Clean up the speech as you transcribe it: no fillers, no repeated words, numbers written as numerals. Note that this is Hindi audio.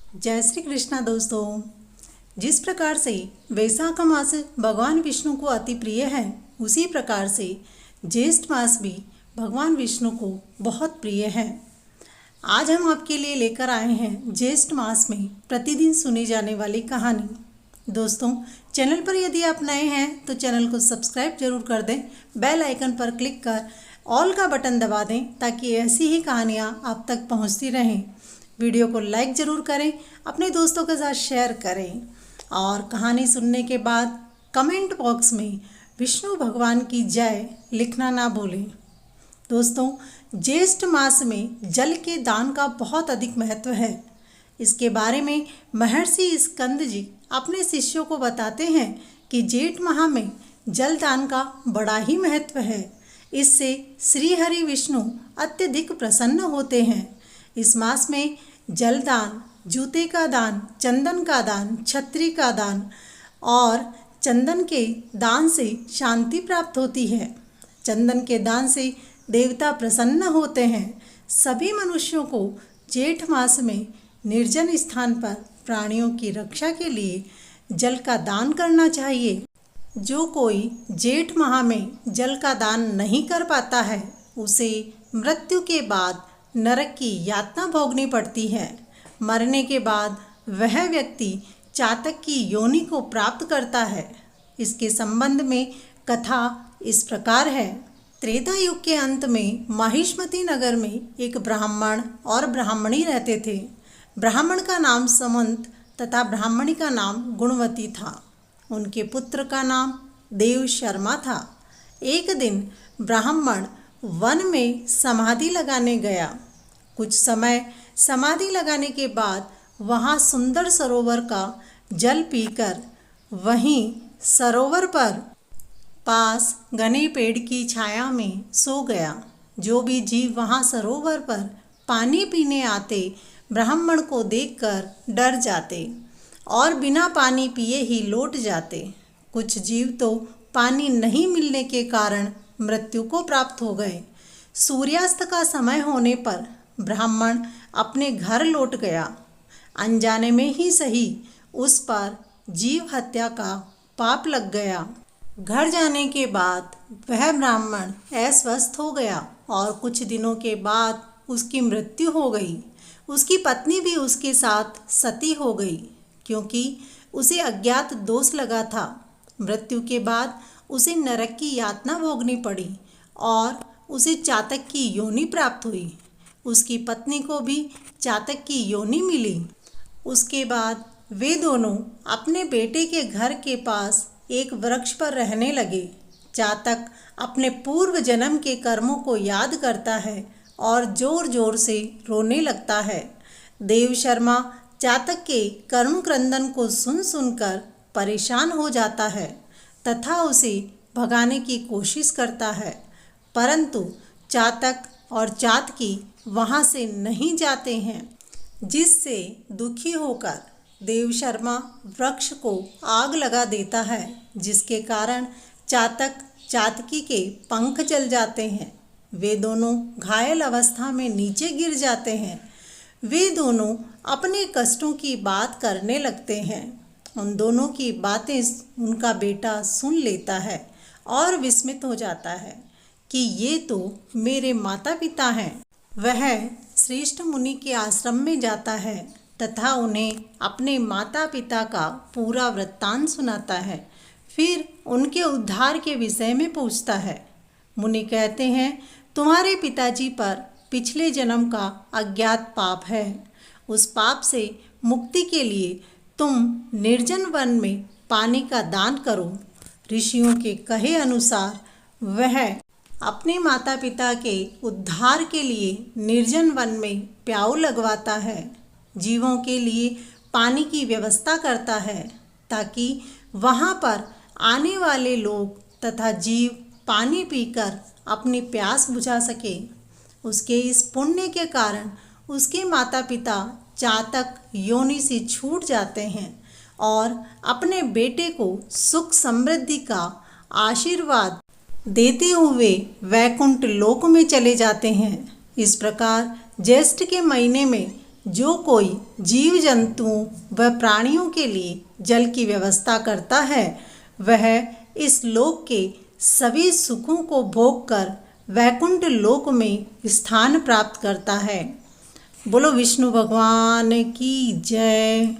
जय श्री कृष्णा दोस्तों। जिस प्रकार से वैशाख मास भगवान विष्णु को अति प्रिय है, उसी प्रकार से ज्येष्ठ मास भी भगवान विष्णु को बहुत प्रिय है। आज हम आपके लिए लेकर आए हैं ज्येष्ठ मास में प्रतिदिन सुनी जाने वाली कहानी। दोस्तों, चैनल पर यदि आप नए हैं तो चैनल को सब्सक्राइब जरूर कर दें, बेल आइकन पर क्लिक कर ऑल का बटन दबा दें ताकि ऐसी ही कहानियाँ आप तक पहुँचती रहें। वीडियो को लाइक ज़रूर करें, अपने दोस्तों के साथ शेयर करें और कहानी सुनने के बाद कमेंट बॉक्स में विष्णु भगवान की जय लिखना ना भूलें। दोस्तों, ज्येष्ठ मास में जल के दान का बहुत अधिक महत्व है। इसके बारे में महर्षि स्कंद जी अपने शिष्यों को बताते हैं कि जेठ माह में जल दान का बड़ा ही महत्व है। इससे श्री हरि विष्णु अत्यधिक प्रसन्न होते हैं। इस मास में जल दान, जूते का दान, चंदन का दान, छत्री का दान और चंदन के दान से शांति प्राप्त होती है। चंदन के दान से देवता प्रसन्न होते हैं। सभी मनुष्यों को जेठ मास में निर्जन स्थान पर प्राणियों की रक्षा के लिए जल का दान करना चाहिए। जो कोई जेठ माह में जल का दान नहीं कर पाता है, उसे मृत्यु के बाद नरक की यातना भोगनी पड़ती है। मरने के बाद वह व्यक्ति चातक की योनि को प्राप्त करता है। इसके संबंध में कथा इस प्रकार है। त्रेता युग के अंत में माहिष्मती नगर में एक ब्राह्मण और ब्राह्मणी रहते थे। ब्राह्मण का नाम समंत तथा ब्राह्मणी का नाम गुणवती था। उनके पुत्र का नाम देव शर्मा था। एक दिन ब्राह्मण वन में समाधि लगाने गया। कुछ समय समाधि लगाने के बाद वहाँ सुंदर सरोवर का जल पीकर वहीं सरोवर पर पास घने पेड़ की छाया में सो गया। जो भी जीव वहाँ सरोवर पर पानी पीने आते, ब्राह्मण को देखकर डर जाते और बिना पानी पिए ही लौट जाते। कुछ जीव तो पानी नहीं मिलने के कारण मृत्यु को प्राप्त हो गए। सूर्यास्त का समय होने पर ब्राह्मण अपने घर लौट गया। अनजाने में ही सही उस पर जीव हत्या का पाप लग गया। घर जाने के बाद वह ब्राह्मण अस्वस्थ हो गया और कुछ दिनों के बाद उसकी मृत्यु हो गई। उसकी पत्नी भी उसके साथ सती हो गई, क्योंकि उसे अज्ञात दोष लगा था। मृत्यु के बाद उसे नरक की यातना भोगनी पड़ी और उसे चातक की योनि प्राप्त हुई। उसकी पत्नी को भी चातक की योनि मिली। उसके बाद वे दोनों अपने बेटे के घर के पास एक वृक्ष पर रहने लगे। चातक अपने पूर्व जन्म के कर्मों को याद करता है और जोर जोर से रोने लगता है। देव शर्मा चातक के कर्म क्रंदन को सुन सुनकर परेशान हो जाता है तथा उसे भगाने की कोशिश करता है, परंतु चातक और चातकी वहाँ से नहीं जाते हैं। जिससे दुखी होकर देव शर्मा वृक्ष को आग लगा देता है, जिसके कारण चातक चातकी के पंख जल जाते हैं। वे दोनों घायल अवस्था में नीचे गिर जाते हैं। वे दोनों अपने कष्टों की बात करने लगते हैं। उन दोनों की बातें उनका बेटा सुन लेता है और विस्मित हो जाता है कि ये तो मेरे माता पिता हैं। वह श्रेष्ठ मुनि के आश्रम में जाता है तथा उन्हें अपने माता पिता का पूरा वृत्तांत सुनाता है। फिर उनके उद्धार के विषय में पूछता है। मुनि कहते हैं, तुम्हारे पिताजी पर पिछले जन्म का अज्ञात पाप है। उस पाप से मुक्ति के लिए तुम निर्जन वन में पानी का दान करो। ऋषियों के कहे अनुसार वह अपने माता पिता के उद्धार के लिए निर्जन वन में प्याऊ लगवाता है। जीवों के लिए पानी की व्यवस्था करता है ताकि वहाँ पर आने वाले लोग तथा जीव पानी पीकर अपनी प्यास बुझा सके। उसके इस पुण्य के कारण उसके माता पिता चातक योनि से छूट जाते हैं और अपने बेटे को सुख समृद्धि का आशीर्वाद देते हुए वैकुंठ लोक में चले जाते हैं। इस प्रकार ज्येष्ठ के महीने में जो कोई जीव जंतुओं व प्राणियों के लिए जल की व्यवस्था करता है वह इस लोक के सभी सुखों को भोग कर वैकुंठ लोक में स्थान प्राप्त करता है। बोलो विष्णु भगवान की जय।